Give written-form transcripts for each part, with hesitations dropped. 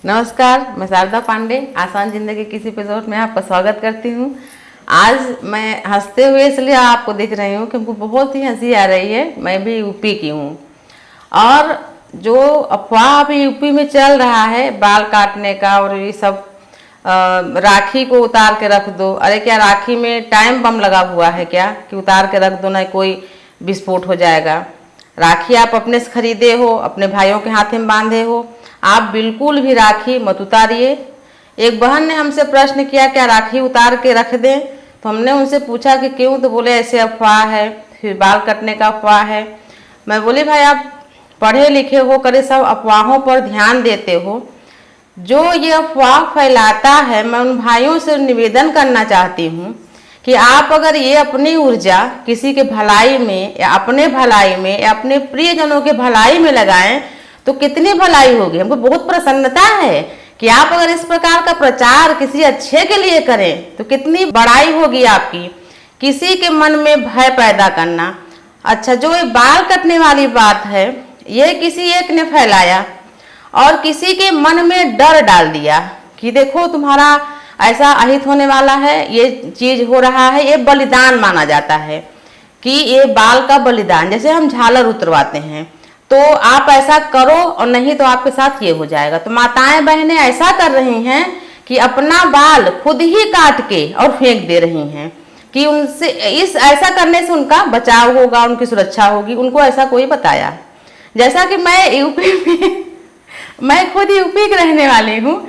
नमस्कार, मैं शारदा पांडे आसान जिंदगी किसी एपिसोड में आपका स्वागत करती हूँ। आज मैं हंसते हुए इसलिए आपको दिख रही हूँ क्योंकि बहुत ही हंसी आ रही है। मैं भी यूपी की हूँ और जो अफवाह अभी यूपी में चल रहा है बाल काटने का और ये सब राखी को उतार के रख दो। अरे क्या राखी में टाइम बम लगा हुआ है क्या कि उतार के रख दो ना कोई विस्फोट हो जाएगा। राखी आप अपने से खरीदे हो, अपने भाइयों के हाथ में बांधे हो, आप बिल्कुल भी राखी मत उतारिए। एक बहन ने हमसे प्रश्न किया क्या राखी उतार के रख दें, तो हमने उनसे पूछा कि क्यों, तो बोले ऐसे अफवाह है, फिर बाल कटने का अफवाह है। मैं बोली भाई आप पढ़े लिखे हो, करे सब अफवाहों पर ध्यान देते हो। जो ये अफवाह फैलाता है, मैं उन भाइयों से निवेदन करना चाहती हूँ कि आप अगर ये अपनी ऊर्जा किसी के भलाई में या अपने भलाई में या अपने प्रियजनों के भलाई में लगाएं तो कितनी भलाई होगी। हमको बहुत प्रसन्नता है कि आप अगर इस प्रकार का प्रचार किसी अच्छे के लिए करें तो कितनी बड़ाई होगी आपकी। किसी के मन में भय पैदा करना। अच्छा, जो ये बाल कटने वाली बात है ये किसी एक ने फैलाया और किसी के मन में डर डाल दिया कि देखो तुम्हारा ऐसा अहित होने वाला है, ये चीज हो रहा है, ये बलिदान माना जाता है कि ये बाल का बलिदान, जैसे हम झालर उतरवाते हैं तो आप ऐसा करो और नहीं तो आपके साथ ये हो जाएगा। तो माताएं बहनें ऐसा कर रही हैं कि अपना बाल खुद ही काट के और फेंक दे रही हैं कि उनसे इस ऐसा करने से उनका बचाव होगा, उनकी सुरक्षा होगी। उनको ऐसा कोई बताया। जैसा कि मैं यूपी में मैं खुद यूपी की रहने वाली हूँ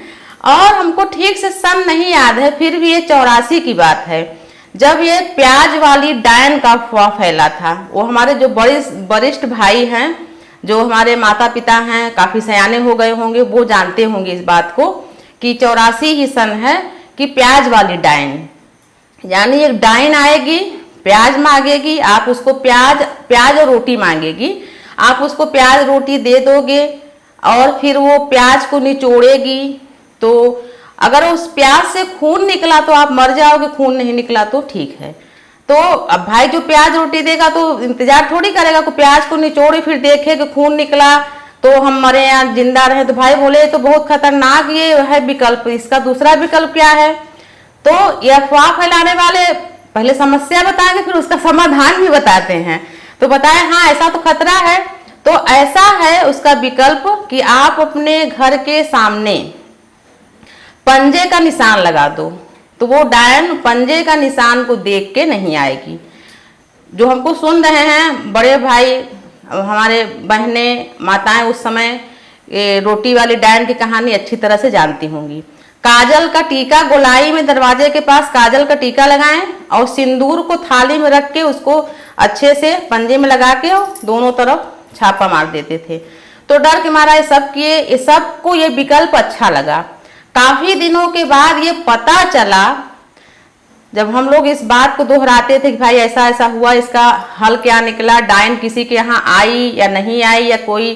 और हमको ठीक से सन नहीं याद है, फिर भी ये 84 की बात है जब ये प्याज वाली डायन का अफवाह फैला था। वो हमारे जो वरिष्ठ भाई हैं, जो हमारे माता पिता हैं, काफ़ी सयाने हो गए होंगे, वो जानते होंगे इस बात को कि 84 ही सन है कि प्याज वाली डायन, यानी एक डायन आएगी, प्याज मांगेगी, आप उसको प्याज और रोटी मांगेगी, आप उसको प्याज रोटी दे दोगे और फिर वो प्याज को निचोड़ेगी। तो अगर उस प्याज से खून निकला तो आप मर जाओगे, खून नहीं निकला तो ठीक है। तो अब भाई जो प्याज रोटी देगा तो इंतजार थोड़ी करेगा कि प्याज को निचोड़े फिर देखे कि खून निकला तो हम मरे या जिंदा रहे। तो भाई बोले तो बहुत खतरनाक ये है विकल्प, इसका दूसरा विकल्प क्या है। तो ये अफवाह फैलाने वाले पहले समस्या बताएंगे फिर उसका समाधान भी बताते हैं। तो बताए हाँ ऐसा तो खतरा है, तो ऐसा है उसका विकल्प कि आप अपने घर के सामने पंजे का निशान लगा दो, तो वो डायन पंजे का निशान को देख के नहीं आएगी। जो हमको सुन रहे हैं बड़े भाई, हमारे बहनें, माताएं उस समय ये रोटी वाली डायन की कहानी अच्छी तरह से जानती होंगी। काजल का टीका गोलाई में दरवाजे के पास काजल का टीका लगाएं और सिंदूर को थाली में रख के उसको अच्छे से पंजे में लगा के दोनों तरफ छापा मार देते थे। तो डर के मारा ये सब किए, ये सबको ये विकल्प अच्छा लगा। काफी दिनों के बाद ये पता चला, जब हम लोग इस बात को दोहराते थे कि भाई ऐसा ऐसा हुआ, इसका हल क्या निकला, डायन किसी के यहाँ आई या नहीं आई, या कोई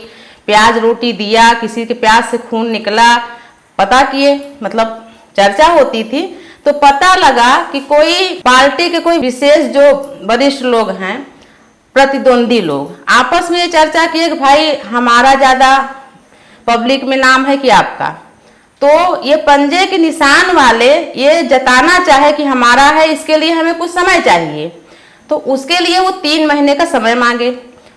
प्याज रोटी दिया, किसी के प्याज से खून निकला, पता किए, मतलब चर्चा होती थी। तो पता लगा कि कोई पार्टी के कोई विशेष जो वरिष्ठ लोग हैं, प्रतिद्वंदी लोग, आपस में ये चर्चा किए कि भाई हमारा ज्यादा पब्लिक में नाम है कि आपका, तो ये पंजे के निशान वाले ये जताना चाहे कि हमारा है, इसके लिए हमें कुछ समय चाहिए। तो उसके लिए वो 3 महीने का समय मांगे।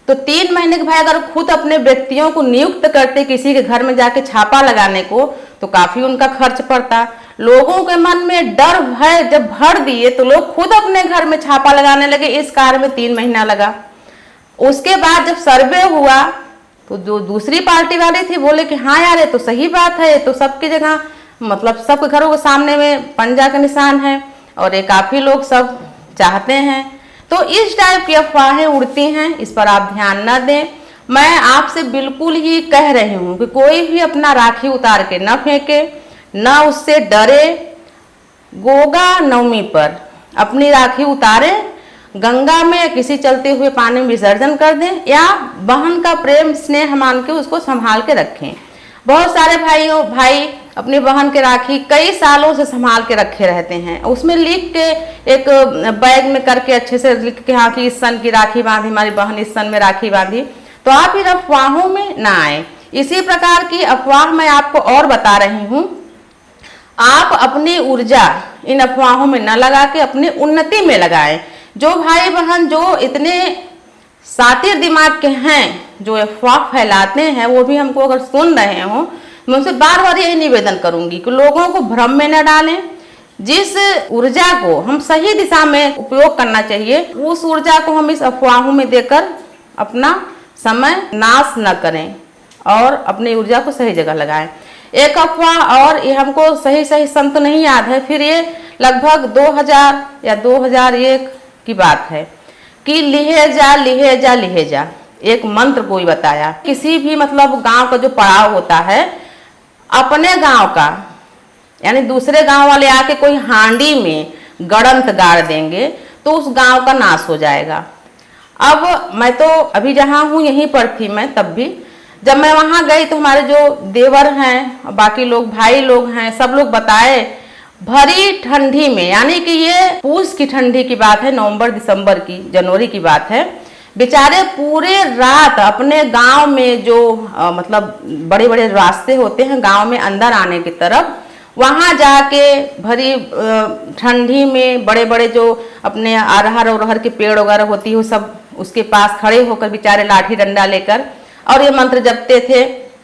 तो 3 महीने के भाई अगर खुद अपने व्यक्तियों को नियुक्त करते किसी के घर में जाके छापा लगाने को, तो काफी उनका खर्च पड़ता। लोगों के मन में डर भय जब भर दिए तो लोग खुद अपने घर में छापा लगाने लगे। इस कार्य में 3 महीना लगा। उसके बाद जब सर्वे हुआ तो जो दूसरी पार्टी वाले थे बोले कि हाँ यार ये तो सही बात है, ये तो सबकी जगह, मतलब सबके घरों के सामने में पंजा का निशान है और ये काफी लोग सब चाहते हैं। तो इस टाइप की अफवाहें उड़ती हैं, इस पर आप ध्यान न दें। मैं आपसे बिल्कुल ही कह रही हूँ कि कोई भी अपना राखी उतार के न फेंके, न उससे डरे। गोगा नवमी पर अपनी राखी उतारे, गंगा में किसी चलते हुए पानी में विसर्जन कर दें या बहन का प्रेम स्नेह मान के उसको संभाल के रखें। बहुत सारे भाई अपनी बहन के राखी कई सालों से संभाल के रखे रहते हैं, उसमें लिख के एक बैग में करके अच्छे से लिख के हाँ कि इस सन की राखी बांधी हमारी बहन, इस सन में राखी बांधी। तो आप इन अफवाहों में ना आए। इसी प्रकार की अफवाह मैं आपको और बता रही हूँ। आप अपनी ऊर्जा इन अफवाहों में न लगा के अपनी उन्नति में लगाएं। जो भाई बहन जो इतने सातिर दिमाग के हैं, जो अफवाह फैलाते हैं, वो भी हमको अगर सुन रहे हो, मैं उनसे बार बार यही निवेदन करूंगी कि लोगों को भ्रम में न डालें। जिस ऊर्जा को हम सही दिशा में उपयोग करना चाहिए, उस ऊर्जा को हम इस अफवाहों में देकर अपना समय नाश न करें और अपनी ऊर्जा को सही जगह लगाएं। एक अफवाह और, ये हमको सही सन तो नहीं याद है, फिर ये लगभग 2000 या 2001 की बात है कि लिहेजा लिहेजा लिहेजा एक मंत्र कोई बताया। किसी भी मतलब गांव का जो पड़ाव होता है, अपने गांव का यानी दूसरे गांव वाले आके कोई हांडी में गड़ंत गाड़ देंगे तो उस गांव का नाश हो जाएगा। अब मैं तो अभी जहाँ हूँ यहीं पर थी मैं, तब भी जब मैं वहाँ गई तो हमारे जो देवर हैं, बाकी लोग भाई लोग हैं, सब लोग बताए भरी ठंडी में, यानी कि ये पूस की ठंडी की बात है, नवंबर दिसंबर की, जनवरी की बात है, बेचारे पूरे रात अपने गांव में जो मतलब बड़े बड़े रास्ते होते हैं गांव में अंदर आने की तरफ, वहां जाके भरी ठंडी में बड़े बड़े जो अपने अरहर और के पेड़ वगैरह होती है सब उसके पास खड़े होकर बेचारे लाठी डंडा लेकर और ये मंत्र जपते थे।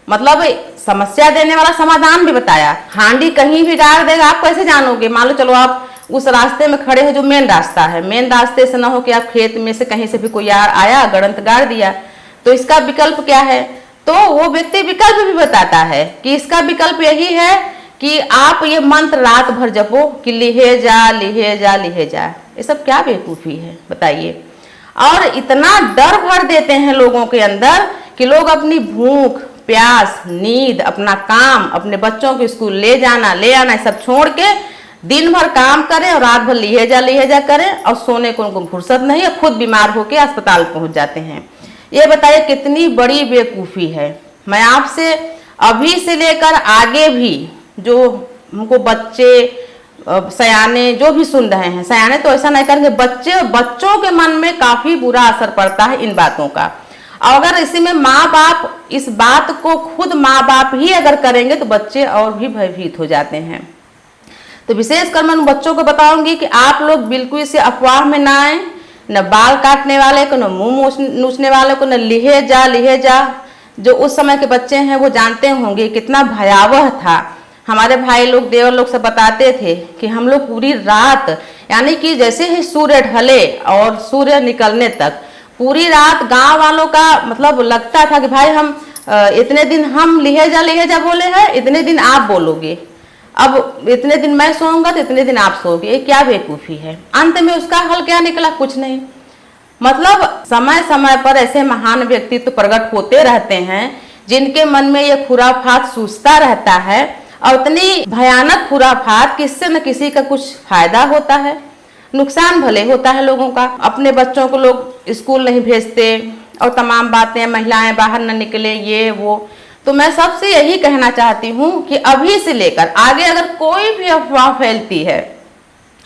मतलब समस्या देने वाला समाधान भी बताया। हांडी कहीं भी गाड़ देगा, आप कैसे जानोगे? मान लो चलो आप उस रास्ते में खड़े हो जो मेन रास्ता है, मेन रास्ते से ना हो कि आप खेत में से कहीं से भी कोई आया गड़ंत गाड़ दिया, तो इसका विकल्प क्या है? तो वो व्यक्ति विकल्प भी बताता है कि इसका विकल्प यही है कि आप ये मंत्र रात भर जपो कि लिहेजा लिहेजा लिहेजा। ये सब क्या बेवकूफ़ी है बताइए। और इतना डर भर देते हैं लोगों के अंदर कि लोग अपनी भूख प्यास नींद अपना काम अपने बच्चों को स्कूल ले जाना ले आना सब छोड़ के दिन भर काम करें और रात भर लिहेजा करें और सोने को उनको फुर्सत नहीं है, खुद बीमार होकर अस्पताल पहुंच जाते हैं। ये बताइए कितनी बड़ी बेवकूफ़ी है। मैं आपसे अभी से लेकर आगे भी जो हमको बच्चे सयाने जो भी सुन रहे हैं, सयाने तो ऐसा नहीं करेंगे, बच्चों के मन में काफ़ी बुरा असर पड़ता है इन बातों का। अगर इसी में माँ बाप इस बात को खुद माँ बाप ही अगर करेंगे तो बच्चे और भी भयभीत हो जाते हैं। तो विशेषकर मैं बच्चों को बताऊंगी कि आप लोग बिल्कुल इसे अफवाह में ना आए, न बाल काटने वाले को, न मुंह नोचने वाले को, न लिहेजा। जो उस समय के बच्चे हैं वो जानते होंगे कितना भयावह था। हमारे भाई लोग देवर लोग सब बताते थे कि हम लोग पूरी रात यानी कि जैसे ही सूर्य ढले और सूर्य निकलने तक पूरी रात गांव वालों का मतलब लगता था कि भाई हम इतने दिन हम लिहेजा बोले हैं, इतने दिन आप बोलोगे, अब इतने दिन मैं सोऊंगा तो इतने दिन आप सोओगे। ये क्या बेवकूफ़ी है। अंत में उसका हल क्या निकला? कुछ नहीं। मतलब समय समय पर ऐसे महान व्यक्तित्व प्रकट होते रहते हैं जिनके मन में ये खुराफात सूझता रहता है और इतनी भयानक खुराफात किससे न किसी का कुछ फायदा होता है, नुकसान भले होता है लोगों का। अपने बच्चों को लोग स्कूल नहीं भेजते और तमाम बातें, महिलाएं बाहर न निकले, ये वो। तो मैं सबसे यही कहना चाहती हूँ कि अभी से लेकर आगे अगर कोई भी अफवाह फैलती है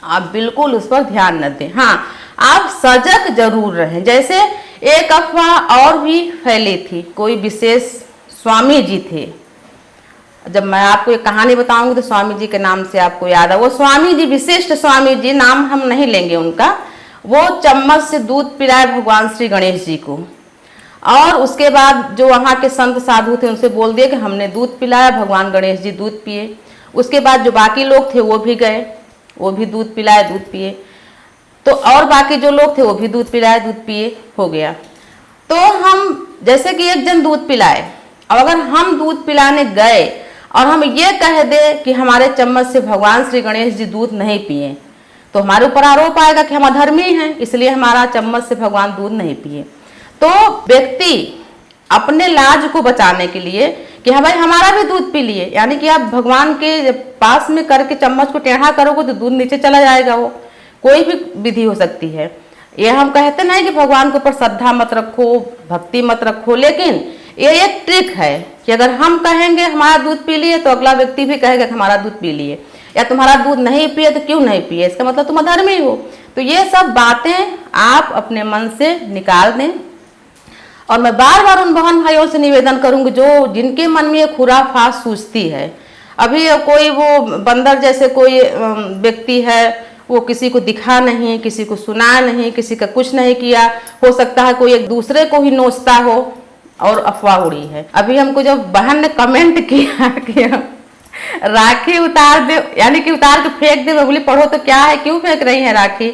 आप बिल्कुल उस पर ध्यान न दें। हाँ, आप सजग जरूर रहें। जैसे एक अफवाह और भी फैली थी, कोई विशेष स्वामी जी थे। जब मैं आपको एक कहानी बताऊंगी तो स्वामी जी के नाम से आपको याद है। वो स्वामी जी, विशिष्ट स्वामी जी, नाम हम नहीं लेंगे उनका, वो चम्मच से दूध पिलाए भगवान श्री गणेश जी को। और उसके बाद जो वहाँ के संत साधु थे उनसे बोल दिए कि हमने दूध पिलाया, भगवान गणेश जी दूध पिए। उसके बाद जो बाकी लोग थे वो भी गए, वो भी दूध पिलाए, दूध पिए। तो और बाकी जो लोग थे वो भी दूध पिलाए, दूध पिए, हो गया। तो हम जैसे कि एक जन दूध पिलाए, और अगर हम दूध पिलाने गए और हम ये कह दे कि हमारे चम्मच से भगवान श्री गणेश जी दूध नहीं पिए, तो हमारे ऊपर आरोप आएगा कि हम अधर्मी हैं, इसलिए हमारा चम्मच से भगवान दूध नहीं पिए। तो व्यक्ति अपने लाज को बचाने के लिए कि हाँ भाई हमारा भी दूध पी लिए, यानी कि आप भगवान के पास में करके चम्मच को टेढ़ा करोगे तो दूध नीचे चला जाएगा। वो कोई भी विधि हो सकती है। ये हम कहते नहीं कि भगवान के ऊपर श्रद्धा मत रखो, भक्ति मत रखो, लेकिन ये एक ट्रिक है कि अगर हम कहेंगे हमारा दूध पी लिए तो अगला व्यक्ति भी कहेगा कि हमारा दूध पी लिए, या तुम्हारा दूध नहीं पिए तो क्यों नहीं पिए, इसका मतलब तुम अधर्मी हो। तो ये सब बातें आप अपने मन से निकाल दें और मैं बार बार उन बहन भाइयों से निवेदन करूंगी जो जिनके मन में ये खुराफात सूझती है। अभी कोई वो बंदर जैसे कोई व्यक्ति है, वो किसी को दिखा नहीं, किसी को सुना नहीं, किसी का कुछ नहीं किया, हो सकता है कोई एक दूसरे को ही नोचता हो और अफवाह उड़ी है। अभी हमको जब बहन ने कमेंट किया कि राखी उतार दे, यानी कि उतार के फेंक दे, मैं बोली पढ़ो तो क्या है, क्यों फेंक रही है राखी,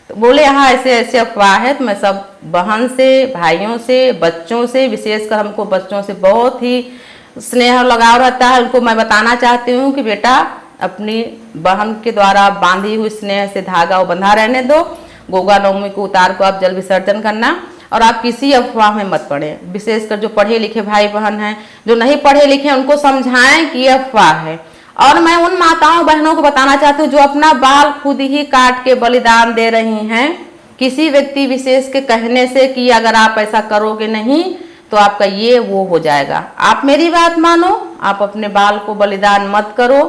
तो बोले हाँ ऐसे ऐसे अफवाह है। तो मैं सब बहन से, भाइयों से, बच्चों से, विशेषकर हमको बच्चों से बहुत ही स्नेह लगाव रहता है। उनको मैं बताना चाहती हूँ कि बेटा अपनी बहन के द्वारा बांधी हुई स्नेह से धागा वो बंधा रहने दो। गोगा नवमी को उतार को आप जल विसर्जन करना और आप किसी अफवाह में मत पड़े। विशेषकर जो पढ़े लिखे भाई बहन हैं, जो नहीं पढ़े लिखे हैं, उनको समझाएं कि यह अफवाह है। और मैं उन माताओं बहनों को बताना चाहती हूँ जो अपना बाल खुद ही काट के बलिदान दे रही हैं किसी व्यक्ति विशेष के कहने से कि अगर आप ऐसा करोगे नहीं तो आपका ये वो हो जाएगा। आप मेरी बात मानो, आप अपने बाल को बलिदान मत करो,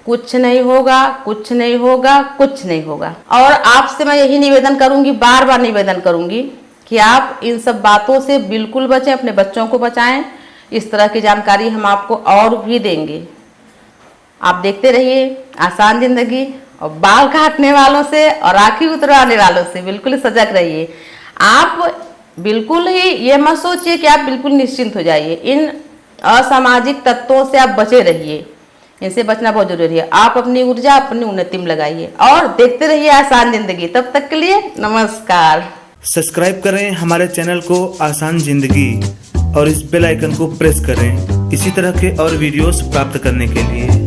कुछ नहीं होगा, कुछ नहीं होगा, कुछ नहीं होगा। और आपसे मैं यही निवेदन करूंगी, बार बार निवेदन करूंगी कि आप इन सब बातों से बिल्कुल बचें, अपने बच्चों को बचाएं। इस तरह की जानकारी हम आपको और भी देंगे। आप देखते रहिए आसान जिंदगी, और बाल काटने वालों से और राखी उतरवाने वालों से बिल्कुल सजग रहिए। आप बिल्कुल ही ये मत सोचिए कि आप बिल्कुल निश्चिंत हो जाइए। इन असामाजिक तत्वों से आप बचे रहिए, इनसे बचना बहुत जरूरी है। आप अपनी ऊर्जा अपनी उन्नति में लगाइए और देखते रहिए आसान जिंदगी। तब तक के लिए नमस्कार। सब्सक्राइब करें हमारे चैनल को आसान जिंदगी और इस बेल आइकन को प्रेस करें इसी तरह के और वीडियोस प्राप्त करने के लिए।